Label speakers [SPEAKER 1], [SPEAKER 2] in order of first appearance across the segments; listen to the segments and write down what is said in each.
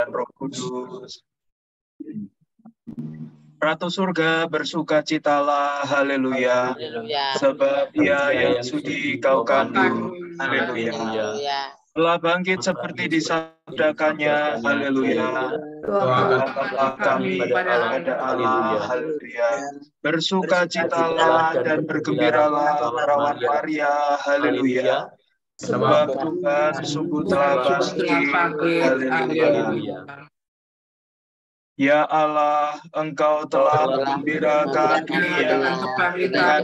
[SPEAKER 1] Roh Kudus. Ratu surga bersukacitalah, haleluya, sebab Ia yang sudi kau kandung, haleluya, telah bangkit seperti disabdakannya, haleluya, doakanlah kami pada Allah, haleluya, bersukacitalah dan bergembiralah perawan Maria, haleluya, sebab Tuhan sungguh telah bangkit, haleluya. Ya Allah, Engkau telah menggembirakan dunia dengan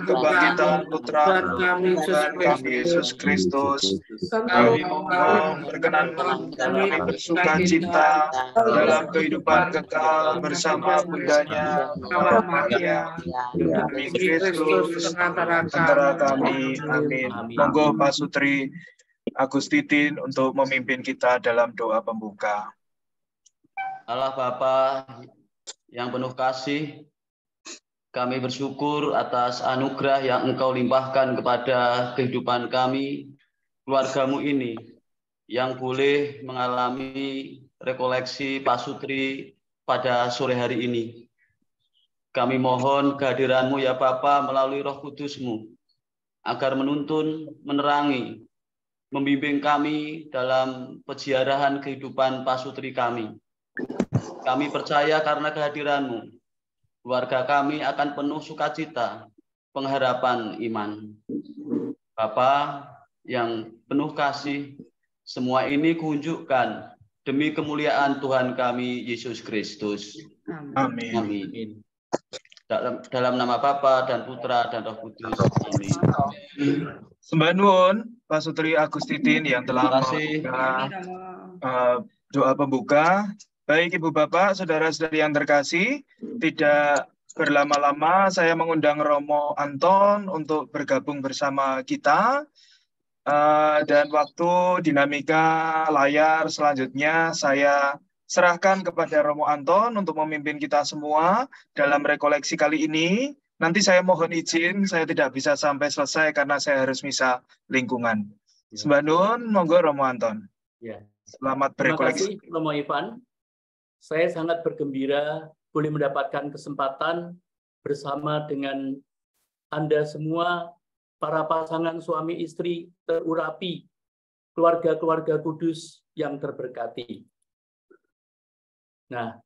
[SPEAKER 1] kebangkitan Putra Tuhan kami Yesus Kristus. Kami mohon berkenanlah kami bersuka cita dalam kehidupan kekal bersama bundanya Maria, demi Kristus antara kami. Amin. Monggo Pak Sutri Agustitin untuk memimpin kita dalam doa pembuka.
[SPEAKER 2] Allah Bapa yang penuh kasih, kami bersyukur atas anugerah yang Engkau limpahkan kepada kehidupan kami, keluarga-Mu ini, yang boleh mengalami rekoleksi Pak Sutri pada sore hari ini. Kami mohon kehadiran-Mu ya Bapa melalui Roh Kudus-Mu, agar menuntun, menerangi, membimbing kami dalam peziarahan kehidupan Pak Sutri kami. Kami percaya karena kehadiran-Mu, keluarga kami akan penuh sukacita, pengharapan iman. Bapa yang penuh kasih, semua ini kunjukkan demi kemuliaan Tuhan kami, Yesus Kristus.
[SPEAKER 1] Amin.
[SPEAKER 2] Amin. Dalam nama Bapa dan Putra dan Roh Kudus. Amin.
[SPEAKER 1] Sembah nuwun Pak Sutri Agustitin yang telah membuka doa pembuka. Baik Ibu Bapak, Saudara-saudari yang terkasih, tidak berlama-lama saya mengundang Romo Anton untuk bergabung bersama kita. Dan waktu dinamika layar selanjutnya saya serahkan kepada Romo Anton untuk memimpin kita semua dalam rekoleksi kali ini. Nanti saya mohon izin, saya tidak bisa sampai selesai karena saya harus misa lingkungan. Sembah nuwun, monggo Romo Anton.
[SPEAKER 3] Ya.
[SPEAKER 1] Selamat berekoleksi.
[SPEAKER 3] Terima kasih Romo Ivan. Saya sangat bergembira boleh mendapatkan kesempatan bersama dengan Anda semua, para pasangan suami istri terurapi, keluarga-keluarga kudus yang terberkati. Nah,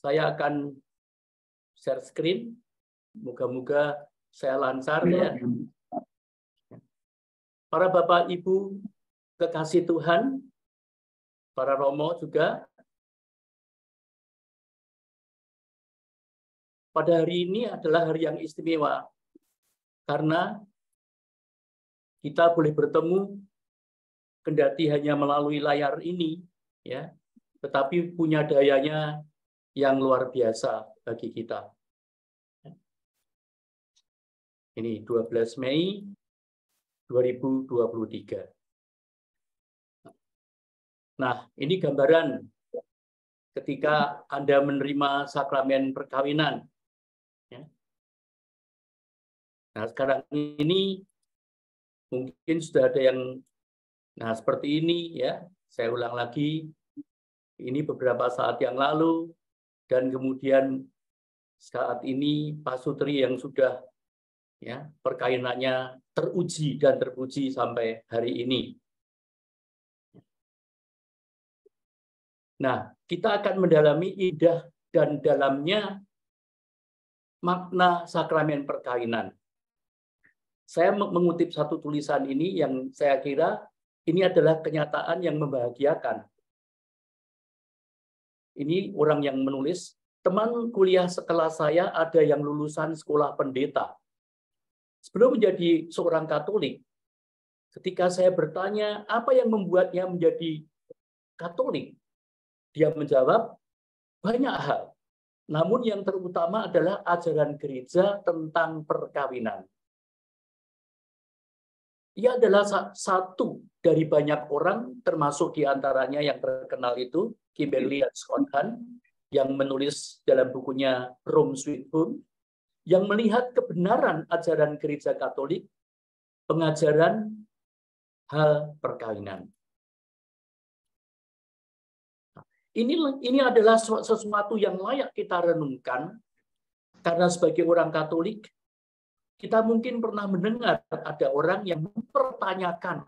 [SPEAKER 3] saya akan share screen. Moga-moga saya lancar ya. Para Bapak Ibu kekasih Tuhan, para Romo juga, pada hari ini adalah hari yang istimewa karena kita boleh bertemu kendati hanya melalui layar ini ya, tetapi punya dayanya yang luar biasa bagi kita. Ini 12 Mei 2023. Nah, ini gambaran ketika Anda menerima sakramen perkawinan. Nah, sekarang ini mungkin sudah ada yang, nah seperti ini ya, saya ulang lagi, ini beberapa saat yang lalu, dan kemudian saat ini Pak Sutri yang sudah ya perkawinannya teruji dan terpuji sampai hari ini. Nah, kita akan mendalami indah dan dalamnya makna sakramen perkawinan. Saya mengutip satu tulisan ini yang saya kira ini adalah kenyataan yang membahagiakan. Ini orang yang menulis, teman kuliah sekelas saya ada yang lulusan sekolah pendeta. Sebelum menjadi seorang Katolik, ketika saya bertanya apa yang membuatnya menjadi Katolik, dia menjawab banyak hal. Namun yang terutama adalah ajaran gereja tentang perkawinan. Ia adalah satu dari banyak orang, termasuk diantaranya yang terkenal itu, Kimberly dan Scott Hahn, yang menulis dalam bukunya Rome Sweet Home, yang melihat kebenaran ajaran gereja Katolik, pengajaran hal perkawinan. Ini adalah sesuatu yang layak kita renungkan, karena sebagai orang Katolik, kita mungkin pernah mendengar ada orang yang mempertanyakan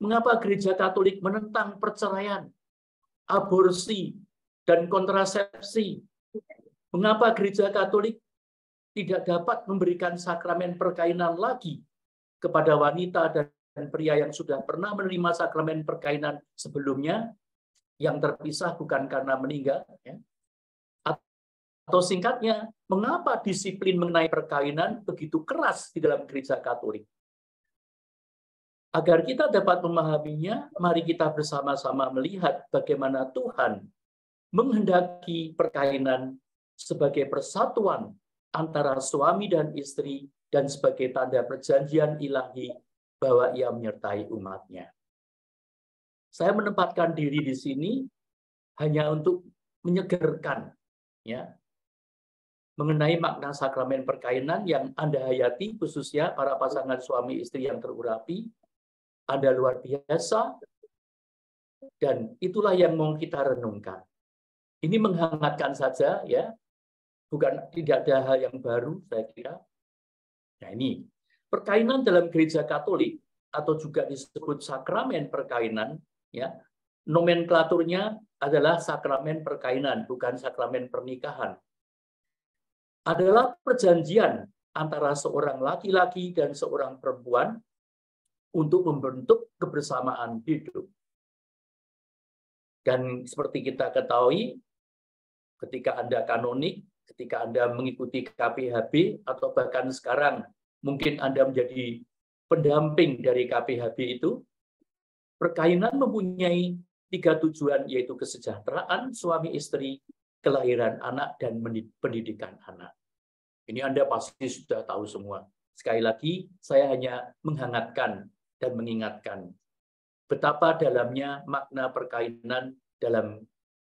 [SPEAKER 3] mengapa gereja Katolik menentang perceraian, aborsi, dan kontrasepsi. Mengapa gereja Katolik tidak dapat memberikan sakramen perkawinan lagi kepada wanita dan pria yang sudah pernah menerima sakramen perkawinan sebelumnya, yang terpisah bukan karena meninggal, ya. Atau singkatnya, mengapa disiplin mengenai perkawinan begitu keras di dalam gereja Katolik? Agar kita dapat memahaminya, mari kita bersama-sama melihat bagaimana Tuhan menghendaki perkawinan sebagai persatuan antara suami dan istri dan sebagai tanda perjanjian ilahi bahwa Ia menyertai umatnya. Saya menempatkan diri di sini hanya untuk menyegarkan, ya, mengenai makna sakramen perkawinan yang Anda hayati, khususnya para pasangan suami istri yang terurapi. Anda luar biasa, dan itulah yang mau kita renungkan. Ini menghangatkan saja, ya, tidak ada hal yang baru, saya kira. Nah, ini perkawinan dalam gereja Katolik atau juga disebut sakramen perkawinan, ya, nomenklaturnya adalah sakramen perkawinan, bukan sakramen pernikahan. Adalah perjanjian antara seorang laki-laki dan seorang perempuan untuk membentuk kebersamaan hidup. Dan seperti kita ketahui, ketika Anda kanonik, ketika Anda mengikuti KPHB, atau bahkan sekarang mungkin Anda menjadi pendamping dari KPHB itu, perkawinan mempunyai 3 tujuan, yaitu kesejahteraan suami istri, kelahiran anak, dan pendidikan anak. Ini Anda pasti sudah tahu semua. Sekali lagi, saya hanya menghangatkan dan mengingatkan betapa dalamnya makna perkawinan dalam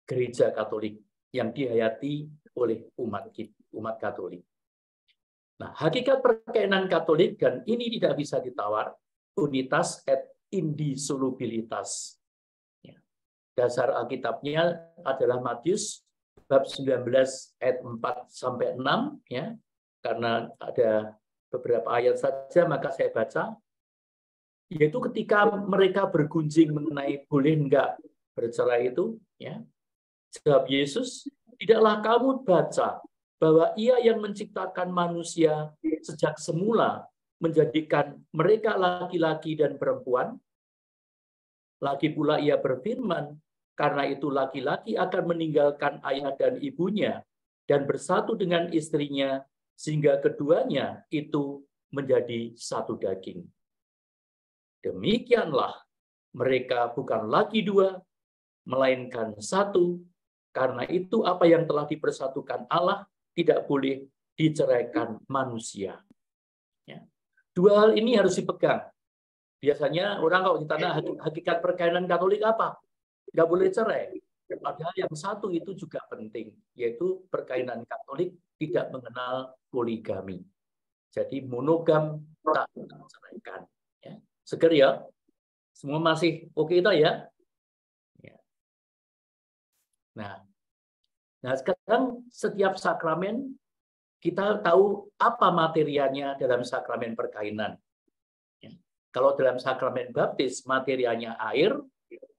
[SPEAKER 3] gereja Katolik yang dihayati oleh umat Katolik. Nah, hakikat perkawinan Katolik, dan ini tidak bisa ditawar, unitas et indissolubilitas. Dasar Alkitabnya adalah Matius bab 19 ayat 4-6, ya. Karena ada beberapa ayat saja maka saya baca, yaitu ketika mereka bergunjing mengenai boleh enggak bercerai itu, ya. Jawab Yesus, tidaklah kamu baca bahwa Ia yang menciptakan manusia sejak semula menjadikan mereka laki-laki dan perempuan. Lagi pula Ia berfirman, karena itu laki-laki akan meninggalkan ayah dan ibunya dan bersatu dengan istrinya, sehingga keduanya itu menjadi satu daging. Demikianlah mereka bukan lagi 2, melainkan 1. Karena itu apa yang telah dipersatukan Allah tidak boleh diceraikan manusia. Ya. 2 hal ini harus dipegang. Biasanya orang kalau ditanya hakikat perkawinan Katolik apa? Nggak boleh cerai. Padahal yang 1 itu juga penting, yaitu perkawinan Katolik tidak mengenal poligami. Jadi monogam tak diceraikan. Ya. Seger ya? Semua masih oke itu ya? Nah, sekarang setiap sakramen kita tahu apa materianya dalam sakramen perkawinan. Ya. Kalau dalam sakramen baptis materianya air,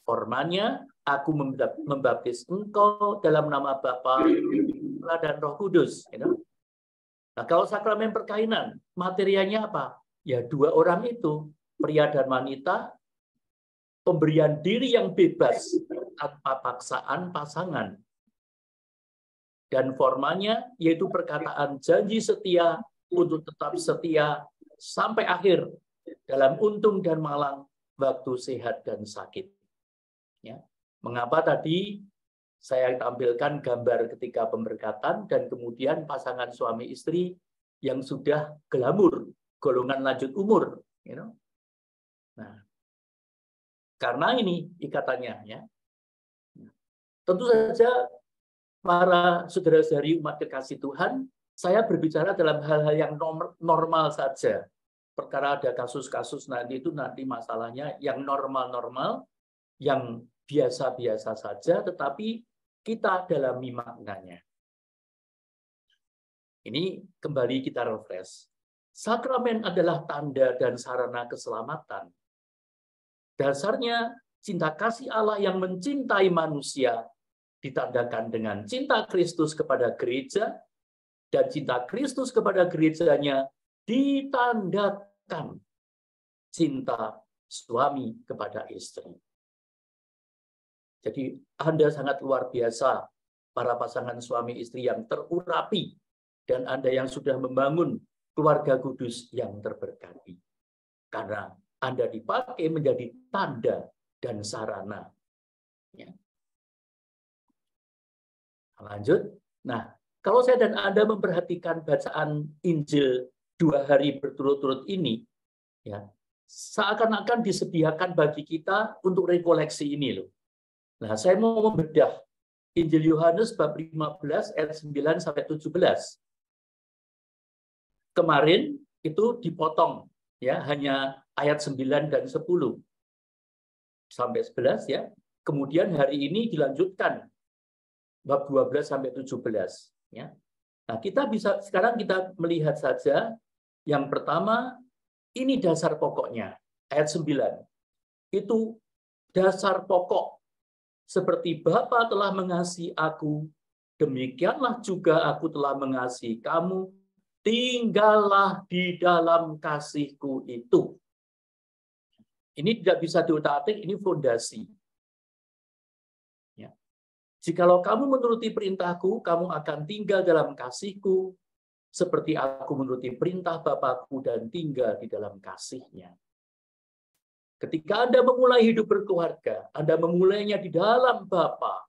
[SPEAKER 3] formanya aku membaptis engkau dalam nama Bapa dan Roh Kudus. You know? Nah, kalau sakramen perkawinan materianya apa? Ya 2 orang itu, pria dan wanita, pemberian diri yang bebas tanpa paksaan pasangan. Dan formanya yaitu perkataan janji setia untuk tetap setia sampai akhir dalam untung dan malang, waktu sehat dan sakit. Ya. Mengapa tadi saya tampilkan gambar ketika pemberkatan dan kemudian pasangan suami istri yang sudah glamur, golongan lanjut umur. You know? Nah, karena ini ikatannya. Ya. Tentu saja para saudara-saudari umat kekasih Tuhan, saya berbicara dalam hal-hal yang normal saja. Perkara ada kasus-kasus nanti masalahnya yang normal-normal, yang biasa-biasa saja, tetapi kita dalami maknanya. Ini kembali kita refresh. Sakramen adalah tanda dan sarana keselamatan. Dasarnya cinta kasih Allah yang mencintai manusia ditandakan dengan cinta Kristus kepada gereja, dan cinta Kristus kepada gerejanya ditandakan cinta suami kepada istri. Jadi Anda sangat luar biasa, para pasangan suami istri yang terurapi, dan Anda yang sudah membangun keluarga kudus yang terberkati. Karena Anda dipakai menjadi tanda dan sarana. Ya. Lanjut. Nah, kalau saya dan Anda memperhatikan bacaan Injil 2 hari berturut-turut ini, ya, seakan-akan disediakan bagi kita untuk rekoleksi ini loh. Nah, saya mau membedah Injil Yohanes bab 15 ayat 9 sampai 17. Kemarin itu dipotong ya, hanya ayat 9 dan 10 sampai 11 ya. Kemudian hari ini dilanjutkan bab 12 sampai 17 ya. Nah, sekarang kita melihat saja yang pertama, ini dasar pokoknya. Ayat 9. Itu dasar pokok. Seperti Bapa telah mengasihi aku, demikianlah juga aku telah mengasihi kamu. Tinggallah di dalam kasihku itu. Ini tidak bisa diutak-atik, ini fondasi. Ya. Jikalau kamu menuruti perintahku, kamu akan tinggal dalam kasihku, seperti aku menuruti perintah Bapakku dan tinggal di dalam kasihnya. Ketika Anda memulai hidup berkeluarga, Anda memulainya di dalam Bapa,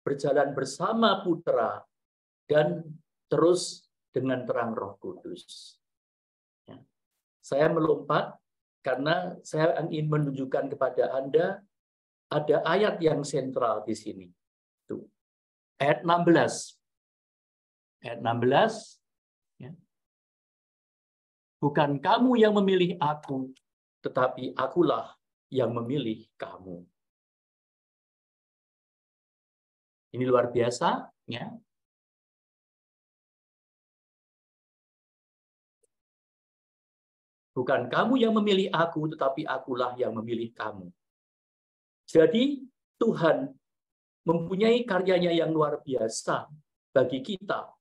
[SPEAKER 3] berjalan bersama Putra, dan terus dengan terang Roh Kudus. Ya. Saya melompat karena saya ingin menunjukkan kepada Anda ada ayat yang sentral di sini. Tuh. Ayat 16. Ayat 16. Ya. Bukan kamu yang memilih aku, tetapi akulah yang memilih kamu. Ini luar biasa, ya. Bukan kamu yang memilih aku, tetapi akulah yang memilih kamu. Jadi Tuhan mempunyai karyanya yang luar biasa bagi kita.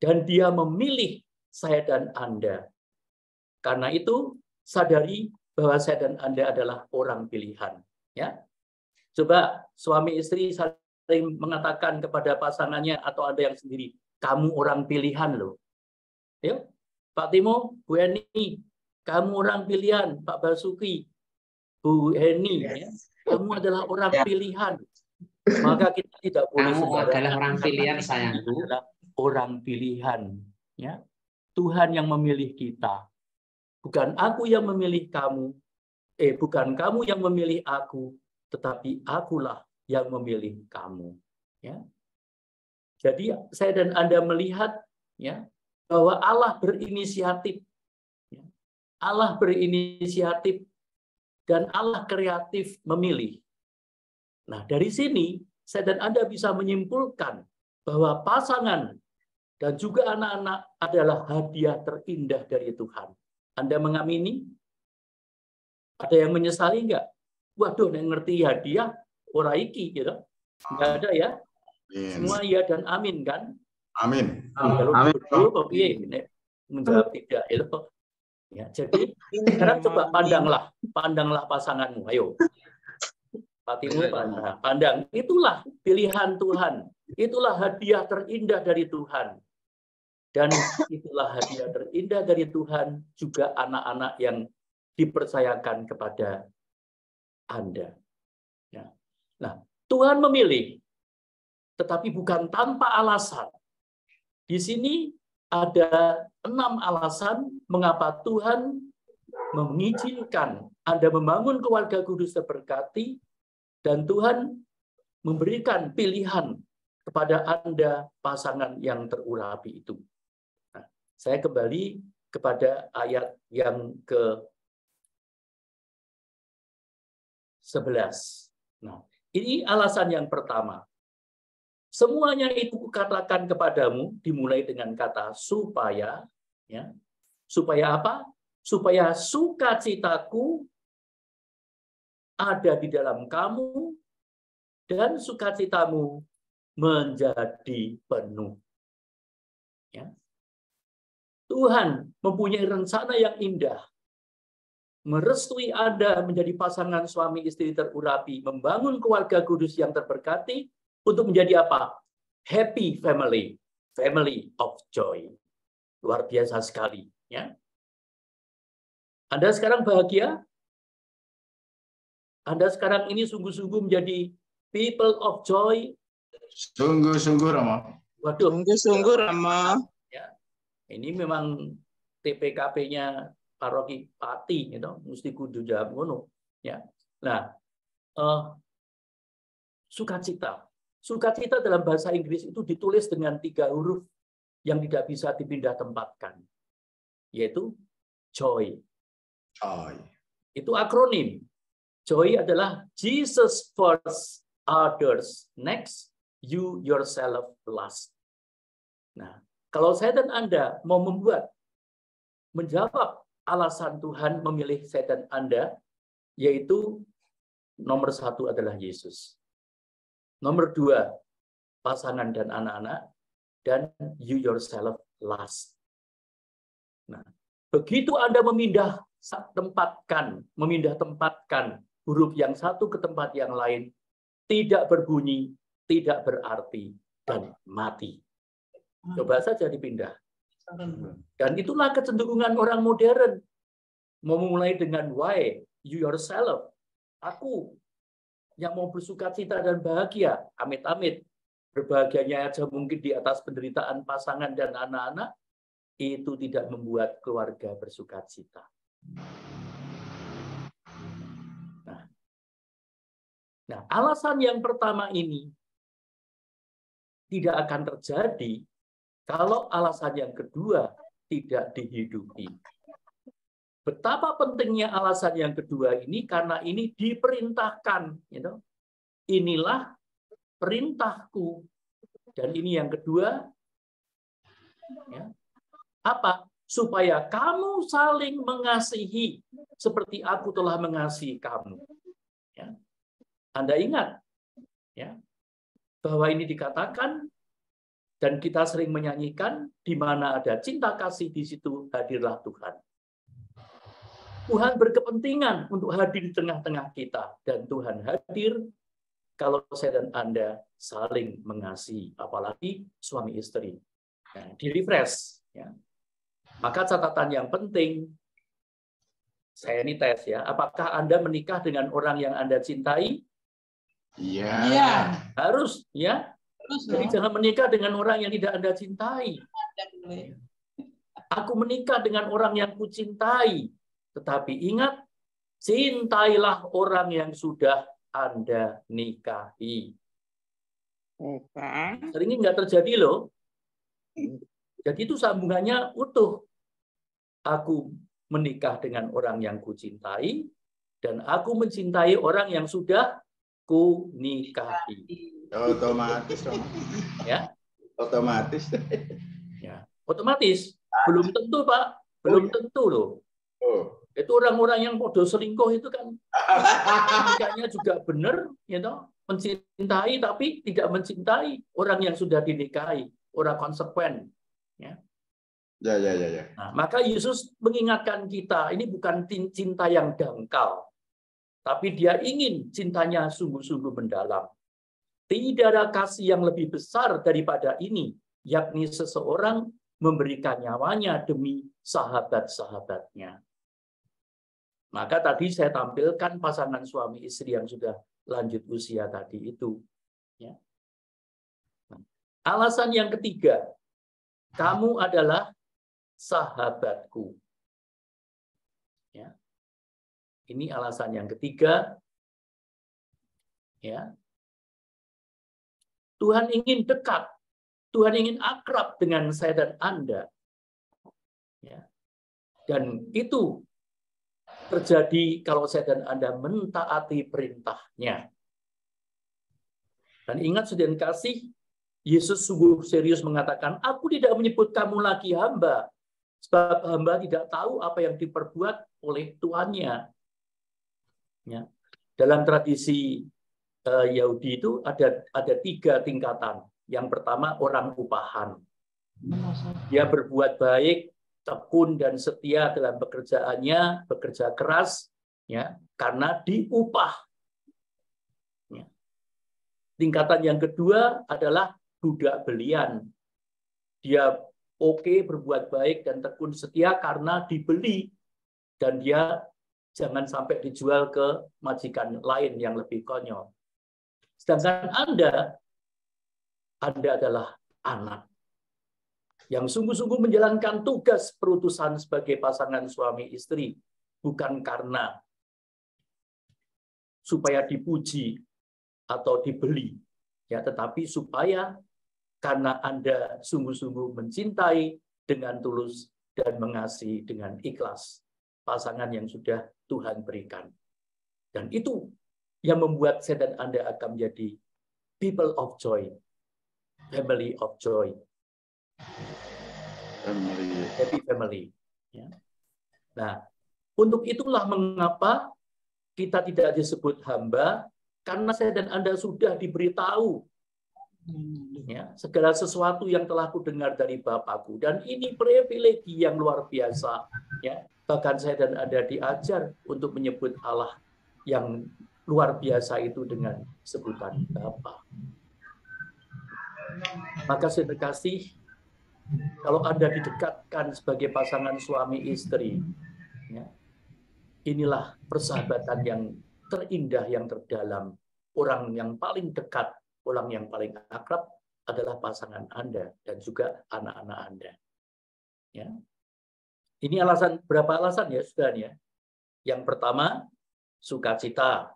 [SPEAKER 3] Dan Dia memilih saya dan Anda. Karena itu, sadari bahwa saya dan Anda adalah orang pilihan. Ya, coba suami istri saling mengatakan kepada pasangannya atau Anda yang sendiri, kamu orang pilihan loh. Yuk, Pak Timo, Bu Eni, kamu orang pilihan. Pak Basuki, Bu Eni, ya, kamu adalah orang pilihan. Maka kita tidak boleh
[SPEAKER 4] sembarangan. Adalah orang pilihan, sayangku.
[SPEAKER 3] Adalah orang pilihan. Ya, Tuhan yang memilih kita. Bukan aku yang memilih kamu, bukan kamu yang memilih aku, tetapi akulah yang memilih kamu. Ya. Jadi saya dan Anda melihat ya bahwa Allah berinisiatif, ya. Allah berinisiatif dan Allah kreatif memilih. Nah dari sini saya dan Anda bisa menyimpulkan bahwa pasangan dan juga anak-anak adalah hadiah terindah dari Tuhan. Anda mengamini? Ada yang menyesali enggak? Waduh, yang ngerti hadiah, ora iki, gitu. Enggak ada ya? Semua ya dan amin, kan?
[SPEAKER 5] Amin.
[SPEAKER 3] Kalau dulu, menjawab tidak. Ya, jadi, sekarang coba pandanglah pasanganmu. Ayo. Pak Timo, pandang. Itulah pilihan Tuhan. Itulah hadiah terindah dari Tuhan. Dan itulah hadiah terindah dari Tuhan juga anak-anak yang dipercayakan kepada Anda. Ya. Nah, Tuhan memilih, tetapi bukan tanpa alasan. Di sini ada 6 alasan mengapa Tuhan mengizinkan Anda membangun keluarga kudus terberkati, dan Tuhan memberikan pilihan kepada Anda pasangan yang terurapi itu. Saya kembali kepada ayat yang ke-11. Nah, Ini alasan yang pertama. Semuanya itu kukatakan kepadamu, dimulai dengan kata supaya, ya. Supaya apa? Supaya sukacitaku ada di dalam kamu dan sukacitamu menjadi penuh. Ya. Tuhan mempunyai rencana yang indah, merestui Anda menjadi pasangan suami istri terurapi, membangun keluarga kudus yang terberkati untuk menjadi apa? Happy family, family of joy. Luar biasa sekali, ya. Anda sekarang bahagia? Anda sekarang ini sungguh-sungguh menjadi people of joy?
[SPEAKER 5] Sungguh-sungguh, Rama.
[SPEAKER 3] Waduh.
[SPEAKER 6] Sungguh-sungguh, Rama.
[SPEAKER 3] Ya. Ini memang TPKP-nya Paroki Pati, gitu, mesti kudu jawab ngono. Ya. Nah, sukacita. Sukacita dalam bahasa Inggris itu ditulis dengan 3 huruf yang tidak bisa dipindah tempatkan, yaitu joy.
[SPEAKER 5] Joy.
[SPEAKER 3] Itu akronim. Joy adalah Jesus first, others next, you yourself last. Nah, kalau saya dan Anda mau menjawab alasan Tuhan memilih saya dan Anda, yaitu nomor 1 adalah Yesus. Nomor 2, pasangan dan anak-anak, dan you yourself last. Nah, begitu Anda memindah tempatkan huruf yang satu ke tempat yang lain, tidak berbunyi, tidak berarti, dan mati. Coba saja dipindah. Dan itulah kecenderungan orang modern. Memulai dengan why, you yourself, aku yang mau bersukacita dan bahagia, amit-amit. Berbahagianya aja mungkin di atas penderitaan pasangan dan anak-anak, itu tidak membuat keluarga bersukacita. Nah, alasan yang pertama ini tidak akan terjadi kalau alasan yang kedua tidak dihidupi. Betapa pentingnya alasan yang kedua ini, karena ini diperintahkan. Inilah perintahku. Dan ini yang kedua, ya, apa? Supaya kamu saling mengasihi seperti aku telah mengasihi kamu. Ya. Anda ingat, ya, bahwa ini dikatakan dan kita sering menyanyikan, di mana ada cinta kasih, di situ hadirlah Tuhan. Tuhan berkepentingan untuk hadir di tengah-tengah kita, dan Tuhan hadir kalau saya dan Anda saling mengasihi, apalagi suami istri. Nah, di-refresh. Ya. Maka catatan yang penting, saya ini tes ya, apakah Anda menikah dengan orang yang Anda cintai?
[SPEAKER 5] Iya.
[SPEAKER 3] Harus, ya. Jadi jangan menikah dengan orang yang tidak Anda cintai. Aku menikah dengan orang yang kucintai. Tetapi ingat, cintailah orang yang sudah Anda nikahi. Sering ini nggak terjadi loh. Jadi itu sambungannya utuh. Aku menikah dengan orang yang kucintai, dan aku mencintai orang yang sudah ku nikahi.
[SPEAKER 5] Otomatis,
[SPEAKER 3] ya.
[SPEAKER 5] Otomatis.
[SPEAKER 3] Ya, otomatis. Belum tentu, Pak. Belum tentu loh. Itu orang-orang yang podo selingkuh itu kan nikahnya juga benar, mencintai tapi tidak mencintai orang yang sudah dinikahi, orang konsekuen. Ya. Nah, maka Yesus mengingatkan kita, ini bukan cinta yang dangkal, tapi dia ingin cintanya sungguh-sungguh mendalam. Tidak ada kasih yang lebih besar daripada ini, yakni seseorang memberikan nyawanya demi sahabat-sahabatnya. Maka tadi saya tampilkan pasangan suami istri yang sudah lanjut usia tadi itu. Ya. Alasan yang ketiga, kamu adalah sahabatku. Ya. Ini alasan yang ketiga. Ya. Tuhan ingin dekat, Tuhan ingin akrab dengan saya dan Anda. Ya. Dan itu terjadi kalau saya dan Anda mentaati perintahnya. Dan ingat saudara kasih, Yesus sungguh serius mengatakan, aku tidak menyebut kamu lagi hamba, sebab hamba tidak tahu apa yang diperbuat oleh tuannya. Ya. Dalam tradisi Yahudi itu ada 3 tingkatan. Yang pertama orang upahan. Dia berbuat baik, tekun dan setia dalam pekerjaannya, bekerja keras, ya, karena diupah. Ya. Tingkatan yang kedua adalah budak belian. Dia berbuat baik dan tekun setia karena dibeli, dan dia jangan sampai dijual ke majikan lain yang lebih konyol. Sedangkan Anda adalah anak yang sungguh-sungguh menjalankan tugas perutusan sebagai pasangan suami istri, bukan karena supaya dipuji atau dibeli, ya, tetapi supaya karena Anda sungguh-sungguh mencintai dengan tulus dan mengasihi dengan ikhlas pasangan yang sudah Tuhan berikan. Dan itu yang membuat saya dan Anda akan menjadi people of joy, family of joy, happy family. Ya. Nah, untuk itulah mengapa kita tidak disebut hamba, karena saya dan Anda sudah diberitahu, ya, segala sesuatu yang telah kudengar dari Bapakku, dan ini privilegi yang luar biasa, ya. Bahkan saya dan Anda diajar untuk menyebut Allah yang luar biasa itu dengan sebutan Bapa. Maka saya terkasih, kalau Anda didekatkan sebagai pasangan suami istri, ya, inilah persahabatan yang terindah, yang terdalam. Orang yang paling dekat, orang yang paling akrab adalah pasangan Anda dan juga anak-anak Anda. Ya. Ini berapa alasan ya, saudara ya? Yang pertama, sukacita.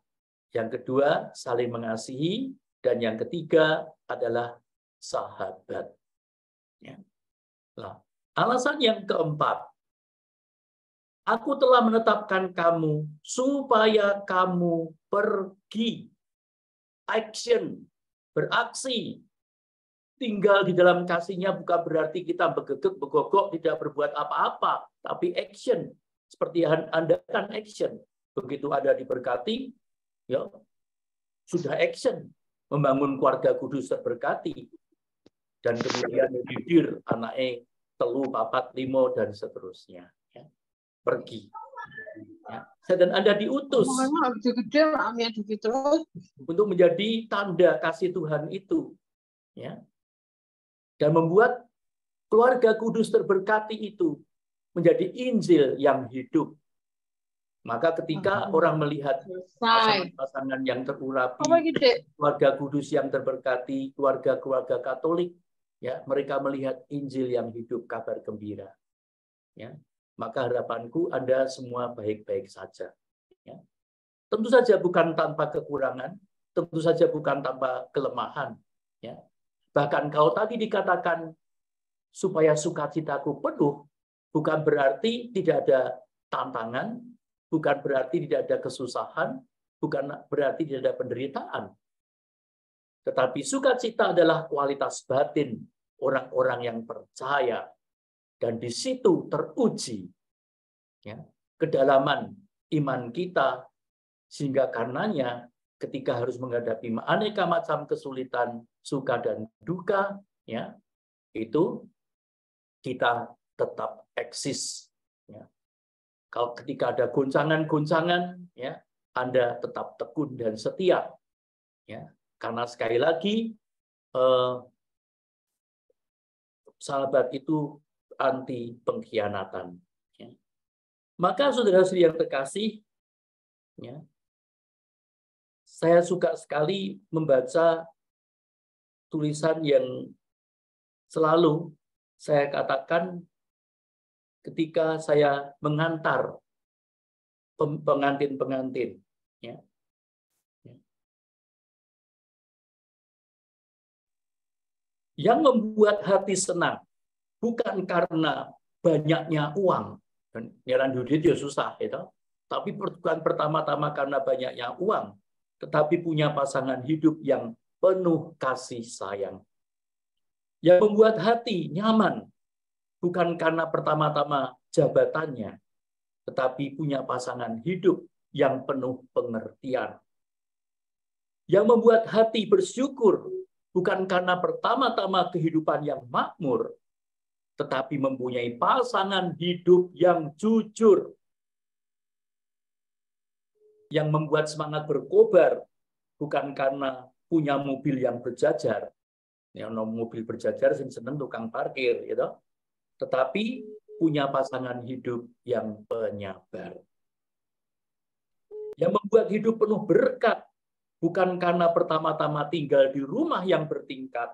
[SPEAKER 3] Yang kedua, saling mengasihi. Dan yang ketiga adalah sahabat. Ya. Nah, alasan yang keempat, aku telah menetapkan kamu supaya kamu pergi, action, beraksi. Tinggal di dalam kasihnya bukan berarti kita begegek, begogok, tidak berbuat apa-apa, tapi action. Seperti Anda kan action. Begitu Anda diberkati, ya, sudah action. Membangun keluarga kudus terberkati. Dan kemudian dididir anaknya 3, 4, 5, dan seterusnya. Ya. Pergi. Ya. Dan Anda diutus untuk menjadi tanda kasih Tuhan itu. Ya. Dan membuat keluarga kudus terberkati itu menjadi Injil yang hidup. Maka ketika orang melihat pasangan-pasangan yang terurapi, keluarga kudus yang terberkati, keluarga-keluarga Katolik, ya, mereka melihat Injil yang hidup, kabar gembira. Ya. Maka harapanku Anda semua baik-baik saja. Ya. Tentu saja bukan tanpa kekurangan, tentu saja bukan tanpa kelemahan. Ya. Bahkan kalau tadi dikatakan supaya sukacitaku penuh, bukan berarti tidak ada tantangan, bukan berarti tidak ada kesusahan, bukan berarti tidak ada penderitaan. Tetapi sukacita adalah kualitas batin orang-orang yang percaya. Dan di situ teruji, ya, kedalaman iman kita, sehingga karenanya ketika harus menghadapi aneka macam kesulitan, suka dan duka, ya, itu kita tetap eksis. Ya. Kalau ketika ada goncangan-goncangan, ya, Anda tetap tekun dan setia. Ya. Karena sekali lagi, sahabat itu anti pengkhianatan. Ya. Maka saudara-saudari yang terkasih, ya, saya suka sekali membaca tulisan yang selalu saya katakan ketika saya mengantar pengantin-pengantin. Ya. Yang membuat hati senang bukan karena banyaknya uang. Dan nyaran duit ya susah, itu. Tapi bukan pertama-tama karena banyaknya uang, tetapi punya pasangan hidup yang penuh kasih sayang. Yang membuat hati nyaman, bukan karena pertama-tama jabatannya, tetapi punya pasangan hidup yang penuh pengertian. Yang membuat hati bersyukur, bukan karena pertama-tama kehidupan yang makmur, tetapi mempunyai pasangan hidup yang jujur. Yang membuat semangat berkobar, bukan karena punya mobil yang berjajar. Yang mobil berjajar sing seneng tukang parkir, gitu. Tetapi punya pasangan hidup yang penyabar. Yang membuat hidup penuh berkat, bukan karena pertama-tama tinggal di rumah yang bertingkat,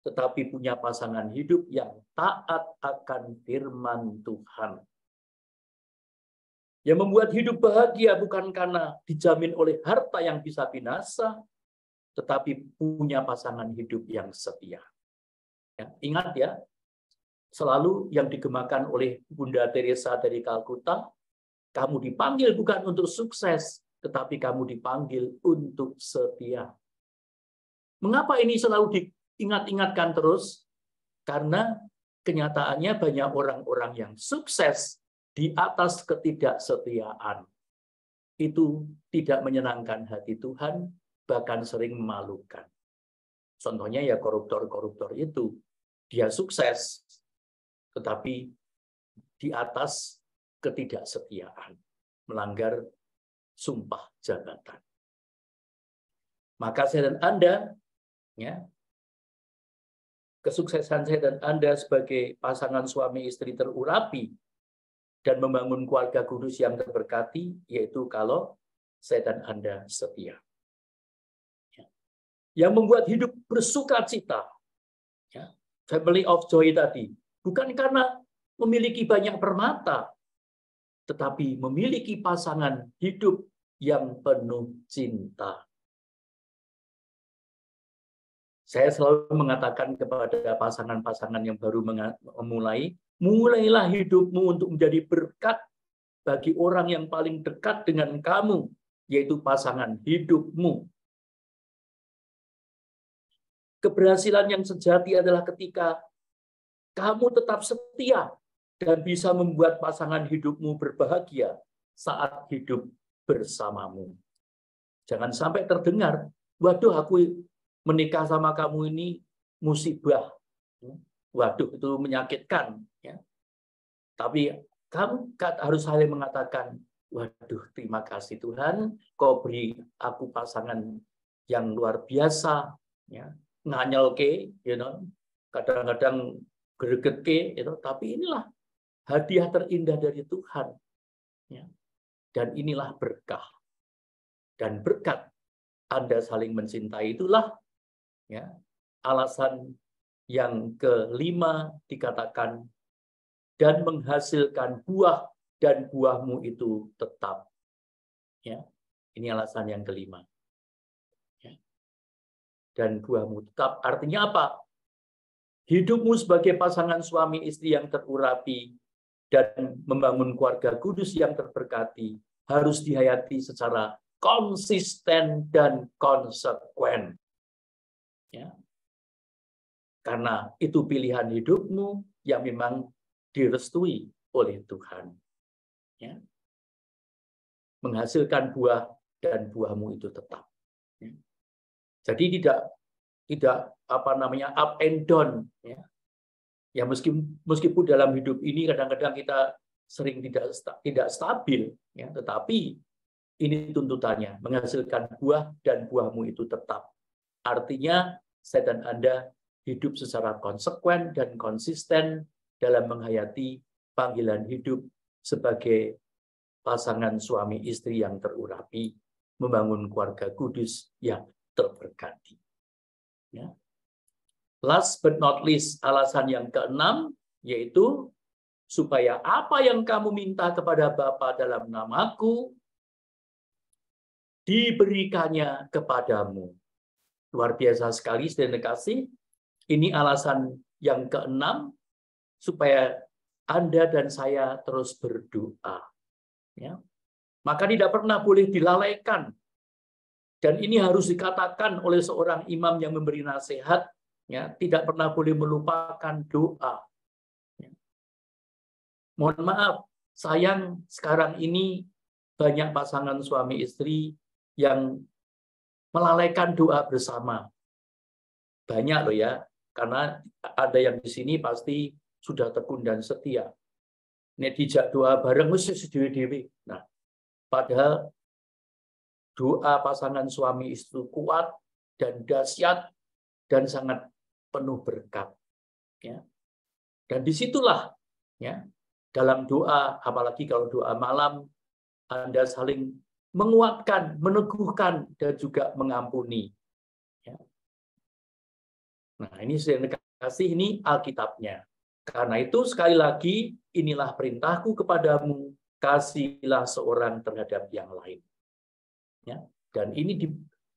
[SPEAKER 3] tetapi punya pasangan hidup yang taat akan firman Tuhan. Yang membuat hidup bahagia bukan karena dijamin oleh harta yang bisa binasa, tetapi punya pasangan hidup yang setia. Ya, ingat ya, selalu yang digemakan oleh Bunda Teresa dari Kalkuta, kamu dipanggil bukan untuk sukses, tetapi kamu dipanggil untuk setia. Mengapa ini selalu diingat-ingatkan terus? Karena kenyataannya banyak orang-orang yang sukses di atas ketidaksetiaan. Itu tidak menyenangkan hati Tuhan, bahkan sering memalukan. Contohnya ya koruptor-koruptor itu. Dia sukses, tetapi di atas ketidaksetiaan. Melanggar sumpah jabatan. Maka saya dan Anda, ya, kesuksesan saya dan Anda sebagai pasangan suami istri terurapi dan membangun keluarga kudus yang terberkati, yaitu kalau saya dan Anda setia. Yang membuat hidup bersukacita, ya, family of joy tadi, bukan karena memiliki banyak permata, tetapi memiliki pasangan hidup yang penuh cinta. Saya selalu mengatakan kepada pasangan-pasangan yang baru memulai, mulailah hidupmu untuk menjadi berkat bagi orang yang paling dekat dengan kamu, yaitu pasangan hidupmu. Keberhasilan yang sejati adalah ketika kamu tetap setia dan bisa membuat pasangan hidupmu berbahagia saat hidup bersamamu. Jangan sampai terdengar, waduh aku menikah sama kamu ini musibah. Waduh, itu menyakitkan. Ya. Tapi kamu harus saling mengatakan, waduh terima kasih Tuhan, kau beri aku pasangan yang luar biasa. Ya. Nganyel ke, kadang-kadang greget ke, tapi inilah hadiah terindah dari Tuhan, ya. Dan inilah berkah dan berkat Anda saling mencintai itulah, ya, alasan yang kelima dikatakan dan menghasilkan buah dan buahmu itu tetap, ya. Ini alasan yang kelima. Dan buahmu tetap. Artinya apa? Hidupmu sebagai pasangan suami istri yang terurapi dan membangun keluarga kudus yang terberkati harus dihayati secara konsisten dan konsekuen. Ya. Karena itu pilihan hidupmu yang memang direstui oleh Tuhan. Ya. Menghasilkan buah dan buahmu itu tetap. Ya. Jadi tidak up and down, ya. Ya meskipun dalam hidup ini kadang-kadang kita sering tidak stabil, ya, tetapi ini tuntutannya menghasilkan buah dan buahmu itu tetap. Artinya saya dan Anda hidup secara konsekuen dan konsisten dalam menghayati panggilan hidup sebagai pasangan suami istri yang terurapi, membangun keluarga kudus yang terberkati. Ya. Last but not least, alasan yang keenam, yaitu supaya apa yang kamu minta kepada Bapa dalam namaku, diberikannya kepadamu. Luar biasa sekali, saudara kasih. Ini alasan yang keenam, supaya Anda dan saya terus berdoa. Ya. Maka tidak pernah boleh dilalaikan Dan ini harus dikatakan oleh seorang imam yang memberi nasihat, ya, tidak pernah boleh melupakan doa. Mohon maaf, sayang sekarang ini banyak pasangan suami istri yang melalaikan doa bersama. Banyak loh ya, karena ada yang di sini pasti sudah tekun dan setia. Nek dijak doa bareng wis dewe-dewe. Nah, padahal doa pasangan suami istri kuat dan dahsyat dan sangat penuh berkat. Ya. Dan disitulah, ya, dalam doa, apalagi kalau doa malam, Anda saling menguatkan, meneguhkan, dan juga mengampuni. Ya. Nah, ini saya kasih ini Alkitabnya. Karena itu sekali lagi, inilah perintahku kepadamu, kasihlah seorang terhadap yang lain. Ya. Dan ini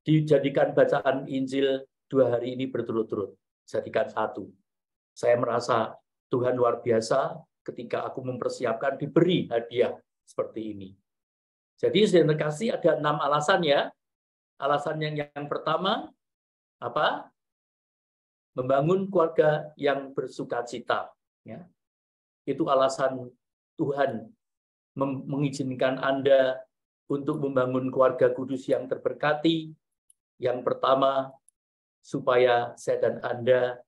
[SPEAKER 3] dijadikan bacaan Injil 2 hari ini berturut-turut. Jadikan satu. Saya merasa Tuhan luar biasa ketika aku mempersiapkan diberi hadiah seperti ini. Jadi saya kasih ada 6 alasan ya. Alasan yang pertama, apa? Membangun keluarga yang bersukacita. Ya. Itu alasan Tuhan mengizinkan Anda untuk membangun keluarga kudus yang terberkati. Yang pertama, supaya saya dan Anda,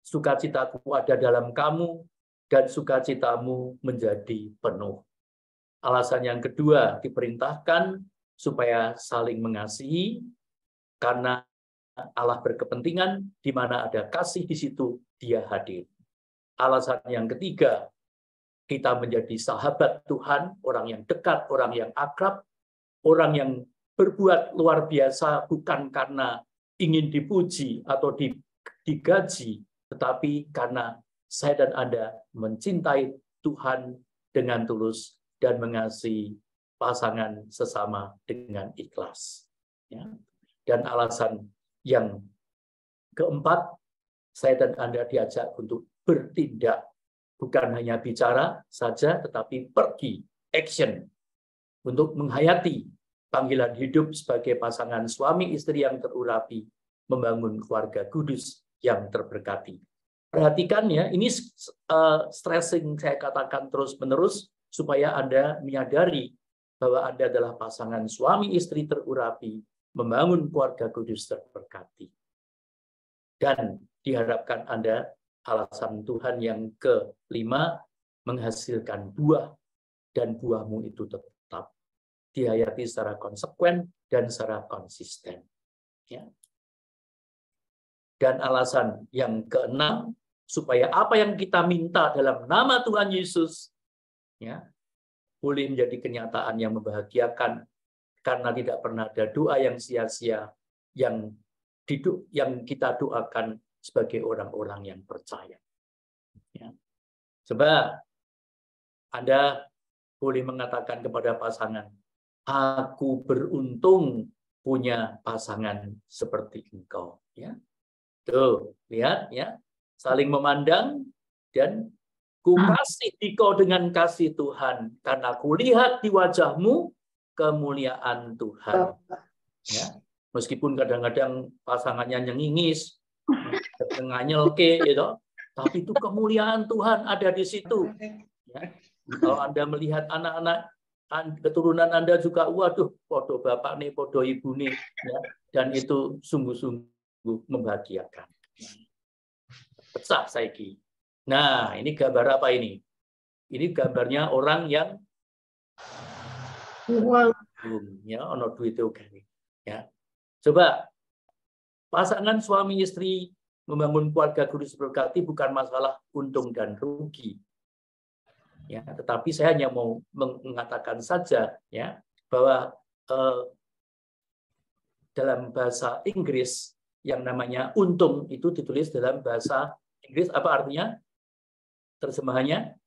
[SPEAKER 3] sukacitaku ada dalam kamu, dan sukacitamu menjadi penuh. Alasan yang kedua, diperintahkan supaya saling mengasihi, karena Allah berkepentingan, di mana ada kasih di situ, Dia hadir. Alasan yang ketiga, kita menjadi sahabat Tuhan, orang yang dekat, orang yang akrab, orang yang berbuat luar biasa bukan karena ingin dipuji atau digaji, tetapi karena saya dan Anda mencintai Tuhan dengan tulus dan mengasihi pasangan sesama dengan ikhlas. Ya. Dan alasan yang keempat, saya dan Anda diajak untuk bertindak. Bukan hanya bicara saja, tetapi pergi, action, untuk menghayati panggilan hidup sebagai pasangan suami istri yang terurapi, membangun keluarga kudus yang terberkati. Perhatikan ya, ini stressing saya katakan terus-menerus, supaya Anda menyadari bahwa Anda adalah pasangan suami istri terurapi, membangun keluarga kudus terberkati. Dan diharapkan Anda, alasan Tuhan yang kelima, menghasilkan buah, dan buahmu itu tetap dihayati secara konsekuen dan secara konsisten. Ya. Dan alasan yang keenam, supaya apa yang kita minta dalam nama Tuhan Yesus, ya, boleh menjadi kenyataan yang membahagiakan, karena tidak pernah ada doa yang sia-sia yang kita doakan sebagai orang-orang yang percaya. Ya. Sebab Anda boleh mengatakan kepada pasangan, aku beruntung punya pasangan seperti engkau. Ya. Tuh, lihat ya, saling memandang, dan ku kasih engkau dengan kasih Tuhan, karena ku lihat di wajahmu kemuliaan Tuhan. Ya. Meskipun kadang-kadang pasangannya nyengingis, nganyelke, gitu, tapi itu kemuliaan Tuhan ada di situ. Ya. Kalau Anda melihat anak-anak keturunan Anda juga, waduh, podo bapak nih, podo ibu nih, ya, dan itu sungguh-sungguh membahagiakan. Pecah saiki. Nah, ini gambar apa ini? Ini gambarnya orang yang ya, ono duit itu kan. Ya. Coba pasangan suami istri membangun keluarga kudus berkati bukan masalah untung dan rugi. Ya, tetapi saya hanya mau mengatakan saja ya bahwa dalam bahasa Inggris yang namanya untung itu ditulis dalam bahasa Inggris, apa artinya? Terjemahannya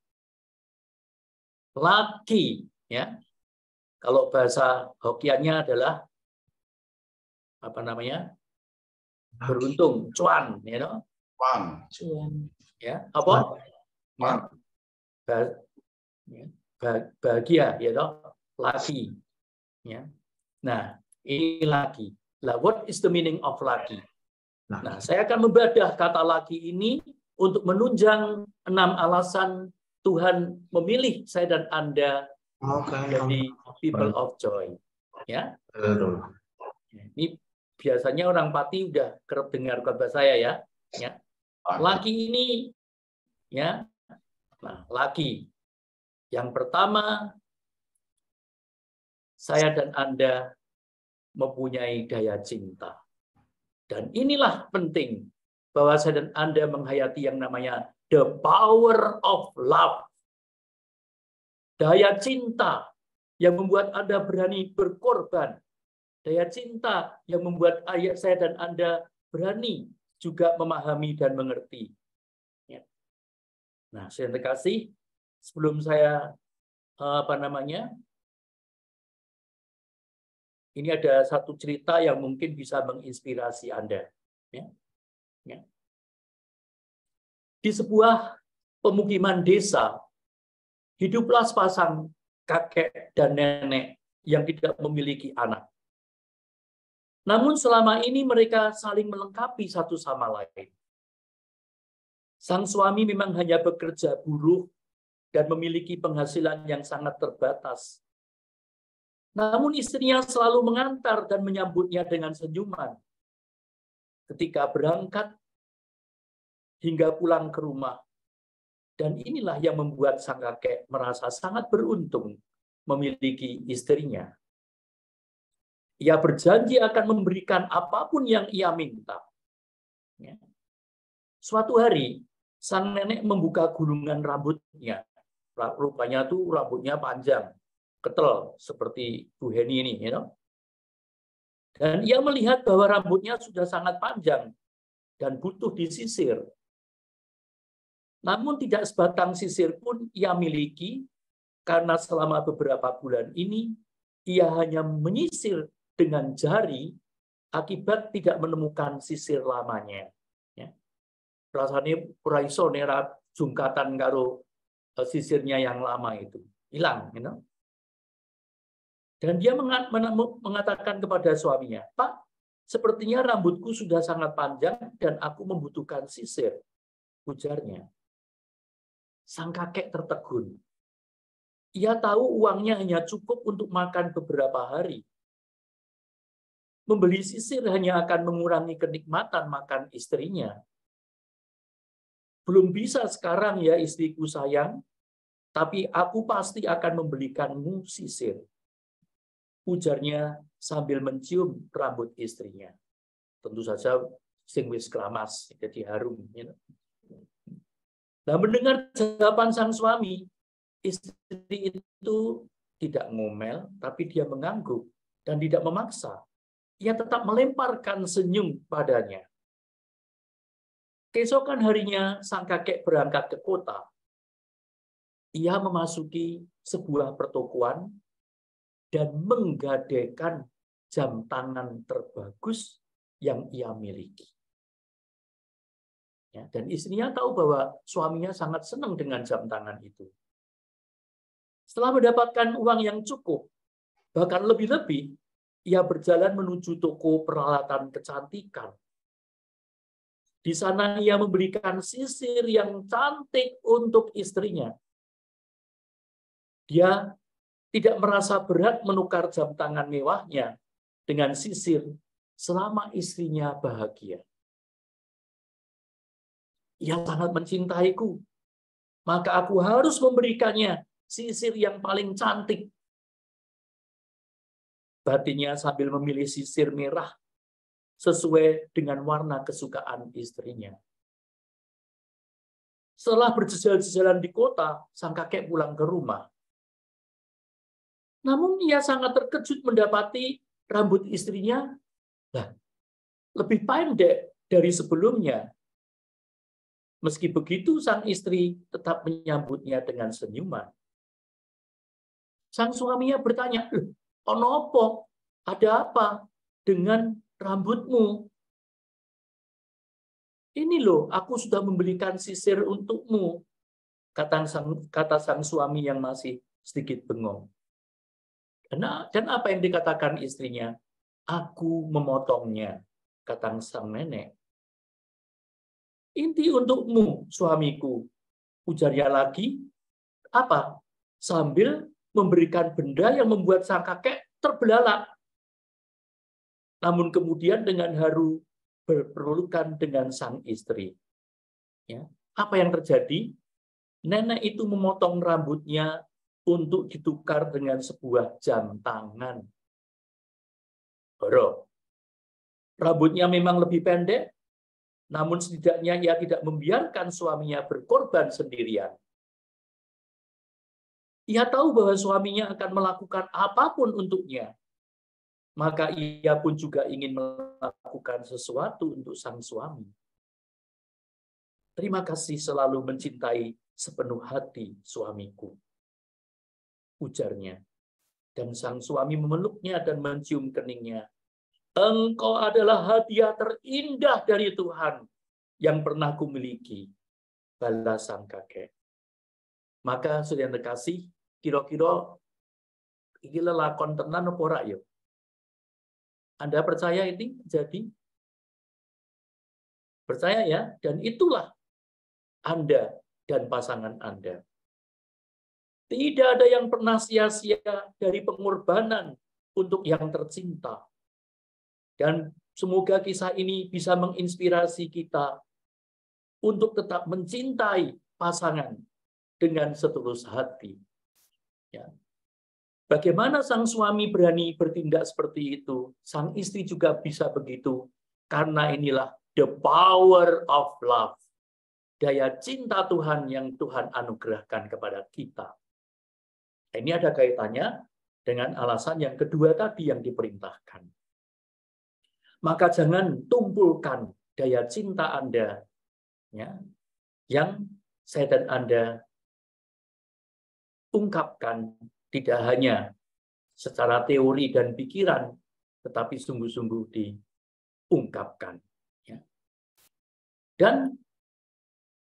[SPEAKER 3] lucky, ya. Kalau bahasa Hokkiannya adalah apa namanya? Beruntung, cuan, you know? Cuan. Ya, apa? Ya. Bahagia, ya toh, lucky. Ya. Nah, Ini laki. Nah, what is the meaning of laki? Nah, saya akan membedah kata laki ini untuk menunjang 6 alasan Tuhan memilih saya dan Anda jadi people of joy. Ya. Ini biasanya orang Pati udah kerap dengar khotbah saya ya. Ya. Laki ini ya. Nah, laki. Yang pertama, saya dan Anda mempunyai daya cinta. Dan inilah penting bahwa saya dan Anda menghayati yang namanya the power of love. Daya cinta yang membuat Anda berani berkorban. Daya cinta yang membuat saya dan Anda berani juga memahami dan mengerti. Ya. Nah, saya kasih sebelum saya ini ada satu cerita yang mungkin bisa menginspirasi Anda. Ya. Ya. Di sebuah pemukiman desa, hiduplah sepasang kakek dan nenek yang tidak memiliki anak. Namun selama ini mereka saling melengkapi satu sama lain. Sang suami memang hanya bekerja buruh dan memiliki penghasilan yang sangat terbatas. Namun istrinya selalu mengantar dan menyambutnya dengan senyuman. Ketika berangkat hingga pulang ke rumah. Dan inilah yang membuat sang kakek merasa sangat beruntung memiliki istrinya. Ia berjanji akan memberikan apapun yang ia minta. Suatu hari, sang nenek membuka gulungan rambutnya. Rupanya tuh rambutnya panjang. Ketel seperti Bu Heni ini, Dan ia melihat bahwa rambutnya sudah sangat panjang dan butuh disisir. Namun tidak sebatang sisir pun ia miliki karena selama beberapa bulan ini ia hanya menyisir dengan jari akibat tidak menemukan sisir lamanya. Rasanya praiso nera jungkatan karo sisirnya yang lama itu hilang, Dan dia mengatakan kepada suaminya, Pak, sepertinya rambutku sudah sangat panjang dan aku membutuhkan sisir, ujarnya. Sang kakek tertegun. Ia tahu uangnya hanya cukup untuk makan beberapa hari. Membeli sisir hanya akan mengurangi kenikmatan makan istrinya. Belum bisa sekarang ya istriku sayang, tapi aku pasti akan membelikanmu sisir. Ujarnya sambil mencium rambut istrinya. Tentu saja sing wis keramas, jadi harum. Nah, mendengar jawaban sang suami, istri itu tidak ngomel, tapi dia mengangguk dan tidak memaksa. Ia tetap melemparkan senyum padanya. Keesokan harinya, sang kakek berangkat ke kota. Ia memasuki sebuah pertokoan dan menggadaikan jam tangan terbagus yang ia miliki. Ya, dan istrinya tahu bahwa suaminya sangat senang dengan jam tangan itu. Setelah mendapatkan uang yang cukup, bahkan lebih-lebih, ia berjalan menuju toko peralatan kecantikan. Di sana ia memberikan sisir yang cantik untuk istrinya. Dia tidak merasa berat menukar jam tangan mewahnya dengan sisir selama istrinya bahagia. Ia sangat mencintaiku, maka aku harus memberikannya sisir yang paling cantik. Batinnya sambil memilih sisir merah sesuai dengan warna kesukaan istrinya. Setelah berjalan-jalan di kota, sang kakek pulang ke rumah. Namun ia sangat terkejut mendapati rambut istrinya lebih pendek dari sebelumnya. Meski begitu, sang istri tetap menyambutnya dengan senyuman. Sang suaminya bertanya, "Onopo, ada apa dengan rambutmu? Ini loh, aku sudah membelikan sisir untukmu," kata sang suami yang masih sedikit bengong. Dan apa yang dikatakan istrinya? Aku memotongnya, kata sang nenek. Inti untukmu, suamiku. Ujarnya lagi, apa? Sambil memberikan benda yang membuat sang kakek terbelalak. Namun kemudian dengan haru berpelukan dengan sang istri. Ya. Apa yang terjadi? Nenek itu memotong rambutnya untuk ditukar dengan sebuah jam tangan. Bro, rambutnya memang lebih pendek, namun setidaknya ia tidak membiarkan suaminya berkorban sendirian. Ia tahu bahwa suaminya akan melakukan apapun untuknya. Maka ia pun juga ingin melakukan sesuatu untuk sang suami. Terima kasih selalu mencintai sepenuh hati suamiku, ujarnya. Dan sang suami memeluknya dan mencium keningnya. Engkau adalah hadiah terindah dari Tuhan yang pernah kumiliki, balas sang kakek. Maka sudah yang terkasih, kira-kira ini lelakon tenan apa ora ya? Anda percaya ini jadi? Percaya ya? Dan itulah Anda dan pasangan Anda. Tidak ada yang pernah sia-sia dari pengorbanan untuk yang tercinta. Dan semoga kisah ini bisa menginspirasi kita untuk tetap mencintai pasangan dengan setulus hati. Ya. Bagaimana sang suami berani bertindak seperti itu, sang istri juga bisa begitu, karena inilah the power of love. Daya cinta Tuhan yang Tuhan anugerahkan kepada kita. Ini ada kaitannya dengan alasan yang kedua tadi yang diperintahkan. Maka jangan tumpulkan daya cinta Anda, ya, yang saya dan Anda ungkapkan tidak hanya secara teori dan pikiran, tetapi sungguh-sungguh diungkapkan. Ya. Dan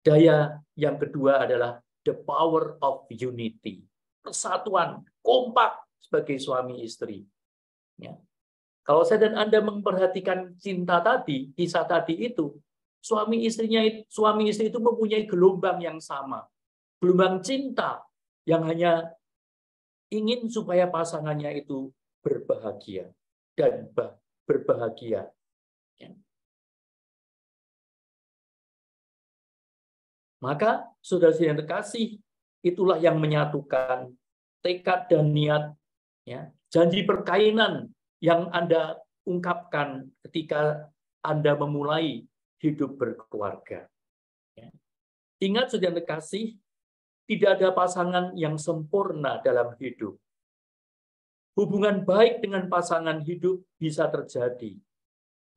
[SPEAKER 3] daya yang kedua adalah the power of unity. Persatuan, kompak sebagai suami istri. Ya. Kalau saya dan Anda memperhatikan cinta tadi, kisah tadi itu, suami istri itu mempunyai gelombang yang sama. Gelombang cinta yang hanya ingin supaya pasangannya itu berbahagia dan berbahagia. Ya. Maka saudara-saudara yang terkasih, itulah yang menyatukan tekad dan niat, ya, janji perkainan yang Anda ungkapkan ketika Anda memulai hidup berkeluarga. Ya. Ingat saudara yang terkasih, tidak ada pasangan yang sempurna dalam hidup. Hubungan baik dengan pasangan hidup bisa terjadi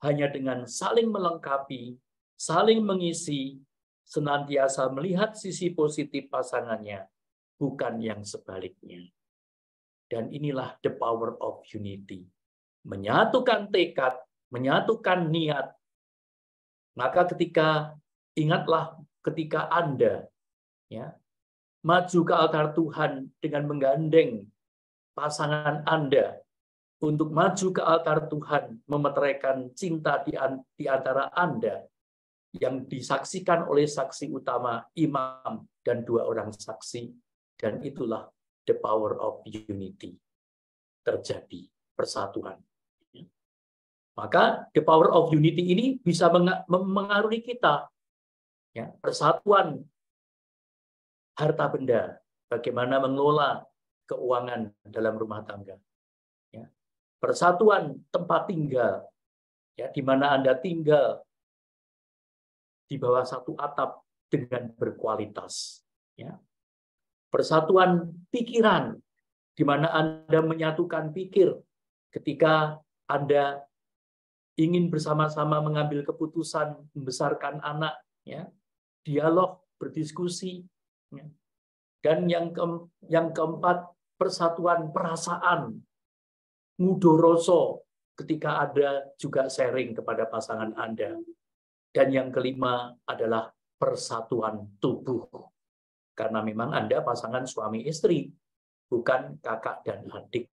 [SPEAKER 3] hanya dengan saling melengkapi, saling mengisi, senantiasa melihat sisi positif pasangannya, bukan yang sebaliknya. Dan inilah the power of unity. Menyatukan tekad, menyatukan niat. Maka ingatlah ketika Anda, ya, maju ke altar Tuhan dengan menggandeng pasangan Anda untuk maju ke altar Tuhan, memeteraikan cinta di antara Anda yang disaksikan oleh saksi utama, imam, dan 2 orang saksi. Dan itulah the power of unity. Terjadi persatuan. Maka the power of unity ini bisa mengaruhi kita. Ya, persatuan harta benda, bagaimana mengelola keuangan dalam rumah tangga. Ya. Persatuan tempat tinggal, ya, di mana Anda tinggal di bawah satu atap dengan berkualitas. Ya. Persatuan pikiran, di mana Anda menyatukan pikir ketika Anda ingin bersama-sama mengambil keputusan membesarkan anak, ya, dialog, berdiskusi, ya. Dan yang keempat, persatuan perasaan, mudoroso, ketika Anda juga sharing kepada pasangan Anda. Dan yang kelima adalah persatuan tubuh, karena memang Anda pasangan suami istri, bukan kakak dan adik.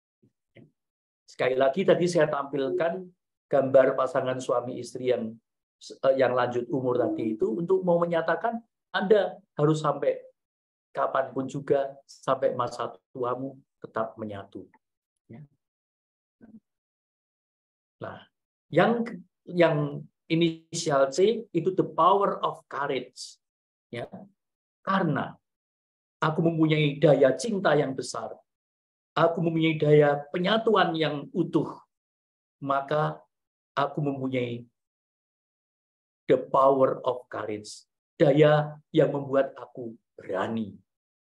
[SPEAKER 3] Sekali lagi tadi saya tampilkan gambar pasangan suami istri yang lanjut umur tadi itu untuk mau menyatakan Anda harus sampai kapanpun juga, sampai masa tuamu tetap menyatu. Nah, yang inisial C itu the power of courage. Ya. Karena aku mempunyai daya cinta yang besar, aku mempunyai daya penyatuan yang utuh, maka aku mempunyai the power of courage, daya yang membuat aku berani.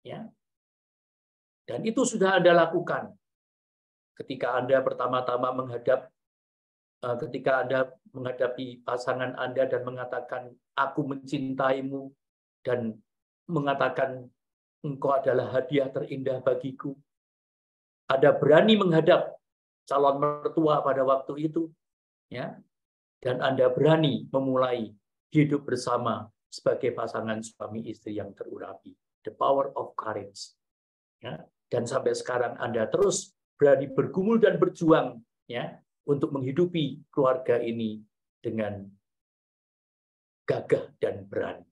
[SPEAKER 3] Ya. Dan itu sudah Anda lakukan ketika Anda pertama-tama ketika Anda menghadapi pasangan Anda dan mengatakan, aku mencintaimu, dan mengatakan, engkau adalah hadiah terindah bagiku. Anda berani menghadap calon mertua pada waktu itu, ya, dan Anda berani memulai hidup bersama sebagai pasangan suami istri yang terurapi. The power of courage. Ya. Dan sampai sekarang Anda terus berani bergumul dan berjuang, ya, untuk menghidupi keluarga ini dengan gagah dan berani.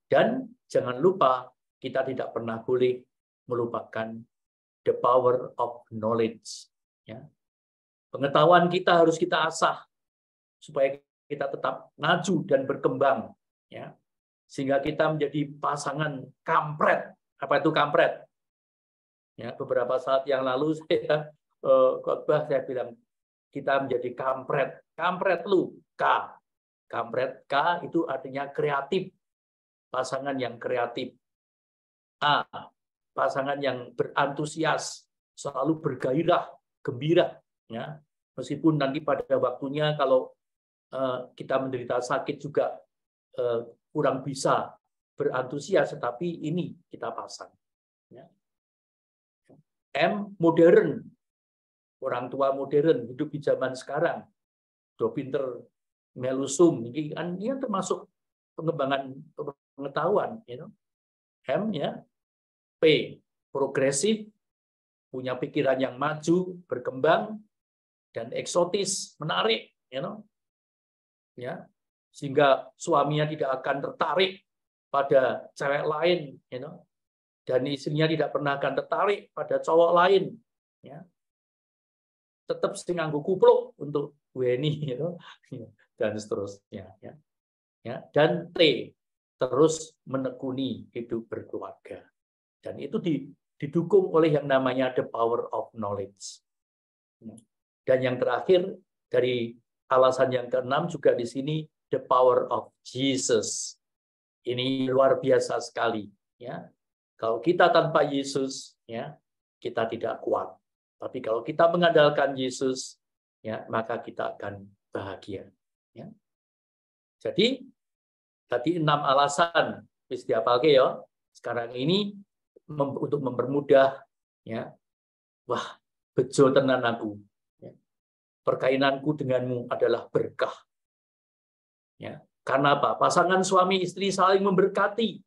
[SPEAKER 3] Dan jangan lupa, kita tidak pernah boleh melupakan the power of knowledge. Ya. Pengetahuan kita harus kita asah supaya kita tetap maju dan berkembang. Ya. Sehingga kita menjadi pasangan kampret. Apa itu kampret? Ya, beberapa saat yang lalu saya bilang, kita menjadi kampret. Kampret lu, K. Kampret, K itu artinya kreatif. Pasangan yang kreatif. A. Pasangan yang berantusias, selalu bergairah, gembira. Ya. Meskipun nanti pada waktunya kalau kita menderita sakit juga kurang bisa berantusias, tetapi ini kita pasang. Ya. M. Modern. Orang tua modern, hidup di zaman sekarang. Do pinter melusum. Ini kan dia termasuk pengembangan pengetahuan. You know? M, ya. P. Progresif. Punya pikiran yang maju, berkembang, dan eksotis, menarik. You know? Ya. Sehingga suaminya tidak akan tertarik pada cewek lain. You know? Dan istrinya tidak pernah akan tertarik pada cowok lain. Ya. Tetap nganggo kupluk untuk Weni, you know? Dan seterusnya. Ya. Ya. Dan T, terus menekuni hidup berkeluarga. Dan itu didukung oleh yang namanya the power of knowledge. Dan yang terakhir, dari alasan yang keenam juga di sini, the power of Jesus. Ini luar biasa sekali. Ya. Kalau kita tanpa Yesus, ya, kita tidak kuat. Tapi kalau kita mengandalkan Yesus, ya, maka kita akan bahagia. Ya. Jadi tadi 6 alasan wis diapalke ya. Sekarang ini untuk mempermudah, ya. Wah, bejo tenan aku. Ya. Perkainanku denganmu adalah berkah. Ya. Karena apa? Pasangan suami istri saling memberkati.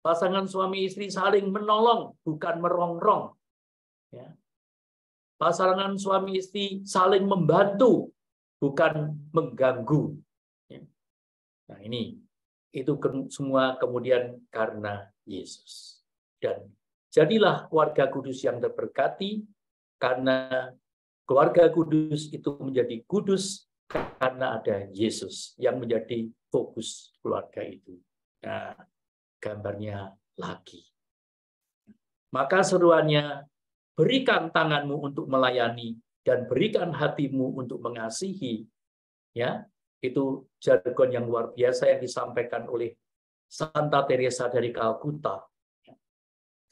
[SPEAKER 3] Pasangan suami istri saling menolong, bukan merongrong. Ya. Pasangan suami istri saling membantu, bukan mengganggu. Ya. Nah ini, itu semua kemudian karena Yesus. Dan jadilah keluarga kudus yang terberkati, karena keluarga kudus itu menjadi kudus karena ada Yesus yang menjadi fokus keluarga itu. Nah, gambarnya lagi. Maka seruannya, berikan tanganmu untuk melayani dan berikan hatimu untuk mengasihi. Ya, itu jargon yang luar biasa yang disampaikan oleh Santa Teresa dari Kalkuta.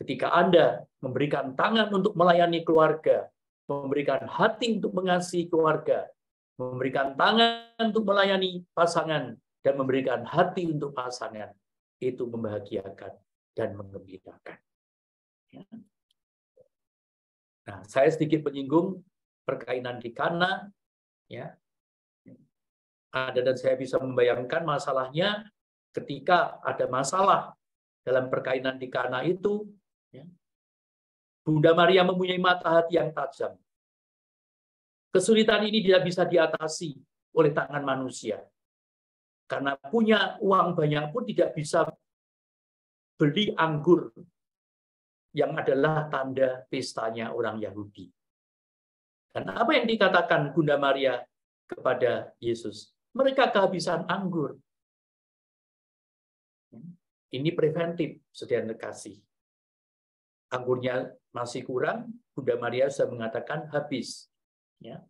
[SPEAKER 3] Ketika Anda memberikan tangan untuk melayani keluarga, memberikan hati untuk mengasihi keluarga, memberikan tangan untuk melayani pasangan, dan memberikan hati untuk pasangan, itu membahagiakan dan menggembirakan. Ya. Nah, saya sedikit menyinggung perkainan di Kana, ya. Ada, dan saya bisa membayangkan masalahnya ketika ada masalah dalam perkainan di Kana itu, ya. Bunda Maria mempunyai mata hati yang tajam. Kesulitan ini tidak bisa diatasi oleh tangan manusia. Karena punya uang banyak pun tidak bisa beli anggur yang adalah tanda pestanya orang Yahudi. Dan apa yang dikatakan Bunda Maria kepada Yesus? Mereka kehabisan anggur. Ini preventif, saudara kasih. Anggurnya masih kurang, Bunda Maria sudah mengatakan habis. Ya.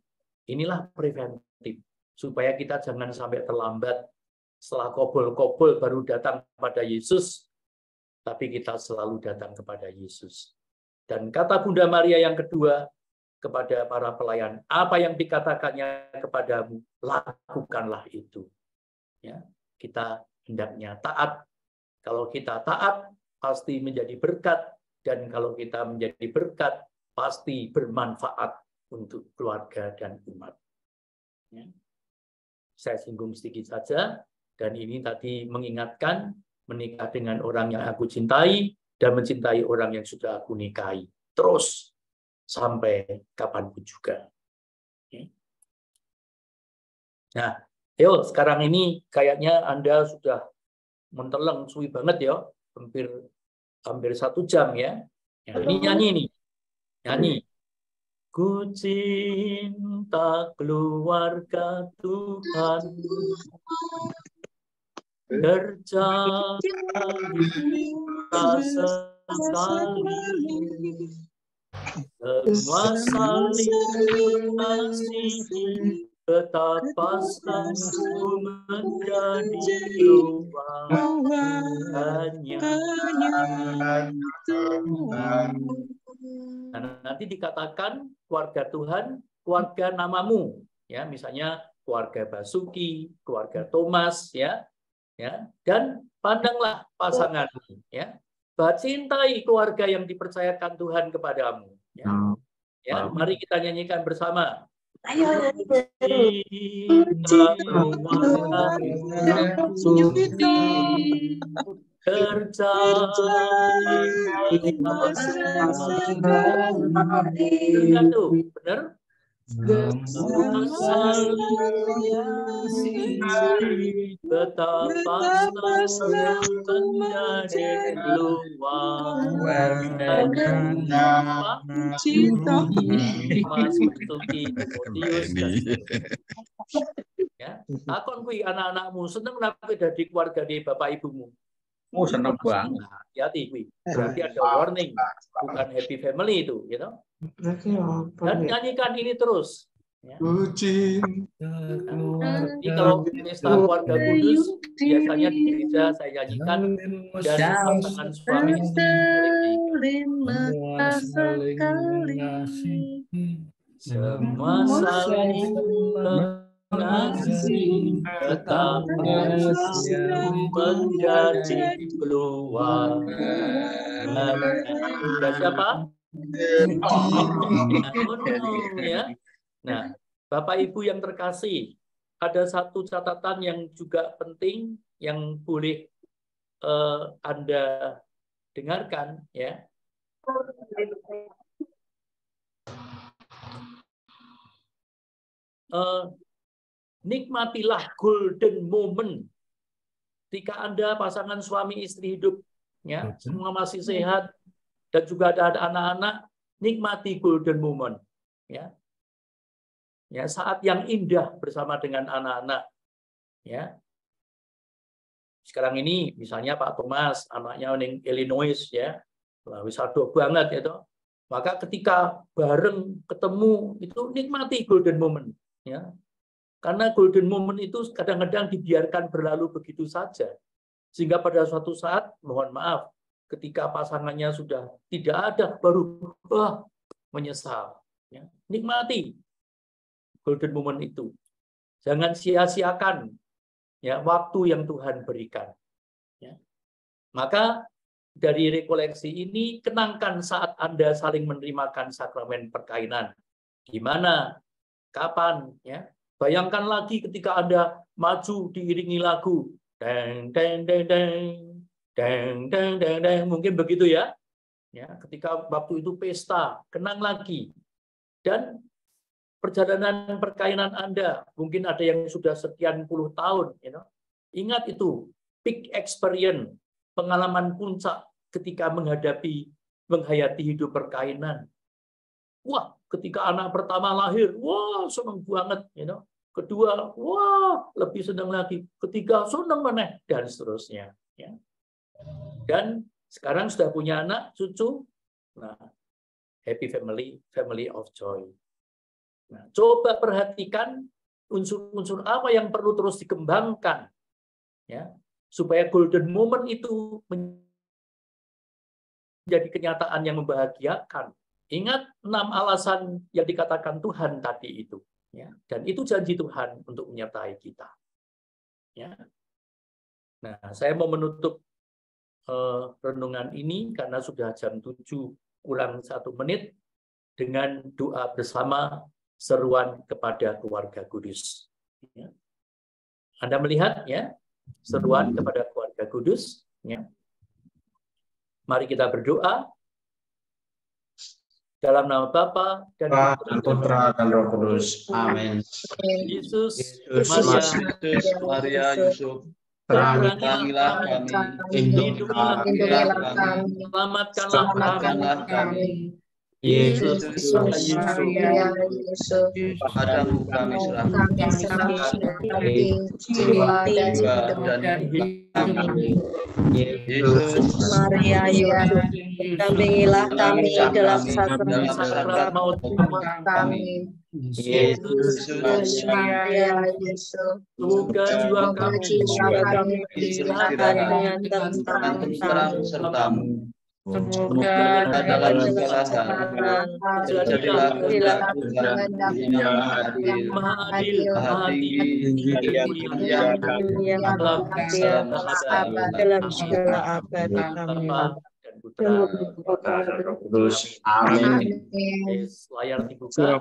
[SPEAKER 3] Inilah preventif, supaya kita jangan sampai terlambat setelah kobol-kobol baru datang kepada Yesus, tapi kita selalu datang kepada Yesus. Dan kata Bunda Maria yang kedua kepada para pelayan, apa yang dikatakannya kepadamu, lakukanlah itu. Ya, kita hendaknya taat. Kalau kita taat, pasti menjadi berkat. Dan kalau kita menjadi berkat, pasti bermanfaat untuk keluarga dan umat. Ya. Saya singgung sedikit saja. Dan ini tadi mengingatkan, menikah dengan orang yang aku cintai, dan mencintai orang yang sudah aku nikahi. Terus, sampai kapanpun juga. Ya. Nah, yo, sekarang ini kayaknya Anda sudah menteleng suwi banget ya, hampir 1 jam ya. Ya, ini nyanyi nih, nyanyi. Ku cinta keluarga Tuhan, terjadi sekali, semua saling mengasihi. Betapa senangku menjadi keluarganya. Nah, nanti dikatakan keluarga Tuhan, keluarga namamu, ya, misalnya keluarga Basuki, keluarga Thomas, ya, dan pandanglah pasanganmu, ya, cintai keluarga yang dipercayakan Tuhan kepadamu, ya, mari kita nyanyikan bersama. Ayo, benar? Betapa menjadi ya, takon kuwi anak-anakmu seneng nape dadi keluarga di bapak ibumu.
[SPEAKER 4] Oh, seneng banget.
[SPEAKER 3] Hati-hati kuwi. Berarti ada warning, bukan happy family itu, gitu. Dan nyanyikan ini terus. Ya. Jadi kalau pesta keluarga kudus biasanya di gereja saya nyanyikan dan pasangan suami istri semua saling mengasihi, tetap menjadi keluarga. Siapa? Ya. Nah, Bapak Ibu yang terkasih, ada satu catatan yang juga penting yang boleh Anda dengarkan, ya. Nikmatilah golden moment ketika Anda pasangan suami istri hidup, ya, semua masih sehat dan juga ada anak-anak, nikmati golden moment, ya. Ya, saat yang indah bersama dengan anak-anak, ya. Sekarang ini misalnya Pak Thomas, anaknya di Illinois, ya, wisado banget itu. Maka ketika bareng ketemu itu nikmati golden moment, ya. Karena golden moment itu kadang-kadang dibiarkan berlalu begitu saja, sehingga pada suatu saat, mohon maaf, ketika pasangannya sudah tidak ada, baru menyesal. Ya. Nikmati golden moment itu. Jangan sia-siakan, ya, waktu yang Tuhan berikan. Ya. Maka dari rekoleksi ini, kenangkan saat Anda saling menerimakan sakramen perkawinan. Gimana? Kapan? Ya. Bayangkan lagi ketika Anda maju diiringi lagu. Deng, deng, deng, deng. Deng, deng, deng, deng. Mungkin begitu ya. Ya, ketika waktu itu pesta, kenang lagi. Dan perjalanan perkainan Anda, mungkin ada yang sudah sekian puluh tahun, ingat itu peak experience, pengalaman puncak ketika menghayati hidup perkainan. Wah, ketika anak pertama lahir, wah senang banget, Kedua, wah lebih senang lagi. Ketiga, senang mana, dan seterusnya. Ya. Dan sekarang sudah punya anak, cucu, nah happy family, family of joy. Nah, coba perhatikan unsur-unsur apa yang perlu terus dikembangkan, ya, supaya golden moment itu menjadi kenyataan yang membahagiakan. Ingat 6 alasan yang dikatakan Tuhan tadi itu, ya, dan itu janji Tuhan untuk menyertai kita. Ya. Nah, saya mau menutup renungan ini karena sudah jam 7 kurang 1 menit dengan doa bersama seruan kepada keluarga kudus. Ya. Anda melihat, ya, seruan kepada keluarga kudus. Ya. Mari kita berdoa. Dalam nama Bapa dan
[SPEAKER 4] Putra dan Roh Kudus. Amin.
[SPEAKER 3] Yesus,
[SPEAKER 2] Maria, Yusuf,
[SPEAKER 3] terangilah kami,
[SPEAKER 2] lindungilah kami,
[SPEAKER 3] selamatkanlah kami.
[SPEAKER 2] Yesus,
[SPEAKER 6] Maria, Yusuf,
[SPEAKER 2] padamu kami serahkan
[SPEAKER 6] jiwa dan hidup kami.
[SPEAKER 2] Yesus,
[SPEAKER 6] Maria, Yusuf, dampingilah kami dalam sakral maut kami.
[SPEAKER 2] Yesus,
[SPEAKER 6] Maria, Yusuf,
[SPEAKER 3] Semoga jiwa kami
[SPEAKER 6] beristirahat dengan tentram
[SPEAKER 2] sertamu.
[SPEAKER 6] Semoga
[SPEAKER 2] dalam segala hal
[SPEAKER 6] jadilah
[SPEAKER 2] yang maha adil,
[SPEAKER 6] yang dalam segala abad kami.
[SPEAKER 2] Amin.
[SPEAKER 3] Layar dibuka.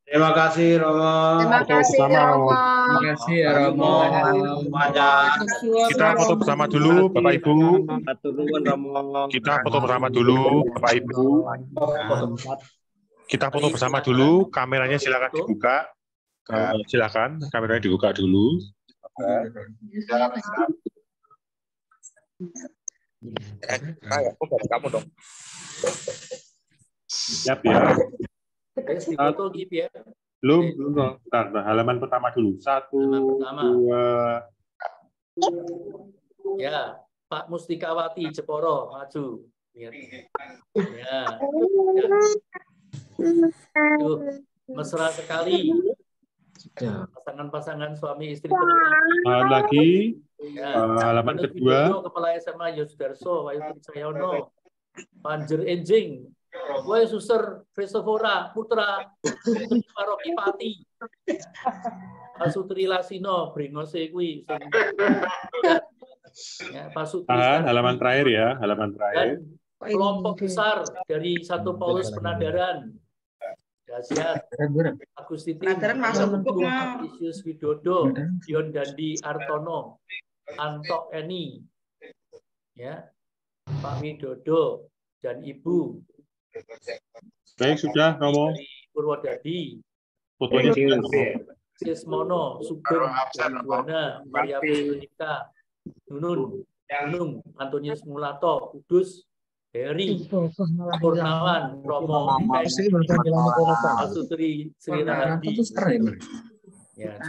[SPEAKER 4] Terima kasih, Romo.
[SPEAKER 7] Terima kasih, Romo.
[SPEAKER 4] Terima kasih, Romo.
[SPEAKER 8] Kita foto bersama dulu, Bapak Ibu. Kita foto bersama dulu, Bapak Ibu. Kita foto bersama dulu. Kameranya silakan dibuka. Silakan, kameranya dibuka dulu. Kamu dong. Siap ya. Belum. Bentar, halaman pertama dulu. 1, 2.
[SPEAKER 3] Ya, Pak Mustikawati Jeporo maju. Ya. Tuh, mesra sekali. Pasangan-pasangan suami istri.
[SPEAKER 8] Lagi.
[SPEAKER 3] Ya,
[SPEAKER 8] halaman kedua.
[SPEAKER 3] Kepala SMA Yosudarso, Wayu Trisayono, Panjer Enjing, Wayu Suster Christophora Putra, Paroki Pati, Pasutri Lasino, Bringose kuwi. Ya, Pasutri.
[SPEAKER 8] Halaman terakhir ya, halaman terakhir.
[SPEAKER 3] Dan kelompok besar dari 1 Paulus Penadaran. Dahsyat. Agustitin, Isyus Widodo, Dion Dandi Artono, Antok Eni, ya, Pak Widodo dan Ibu.
[SPEAKER 8] Baik, sudah, Romo.
[SPEAKER 3] Purwodadi,
[SPEAKER 8] Fotonya
[SPEAKER 3] Sismono, Sugeng, Buana, Maria Pusulika, Nunung, Antonius Mulato, Kudus, Heri, Purnawan, Romo, Asutri Sri Rahadi.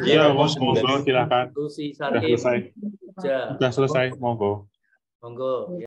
[SPEAKER 8] Iya, monggo, silakan.
[SPEAKER 3] Susi
[SPEAKER 8] Sudah selesai.
[SPEAKER 3] Sarkim.
[SPEAKER 8] Sudah selesai, monggo.
[SPEAKER 3] Monggo.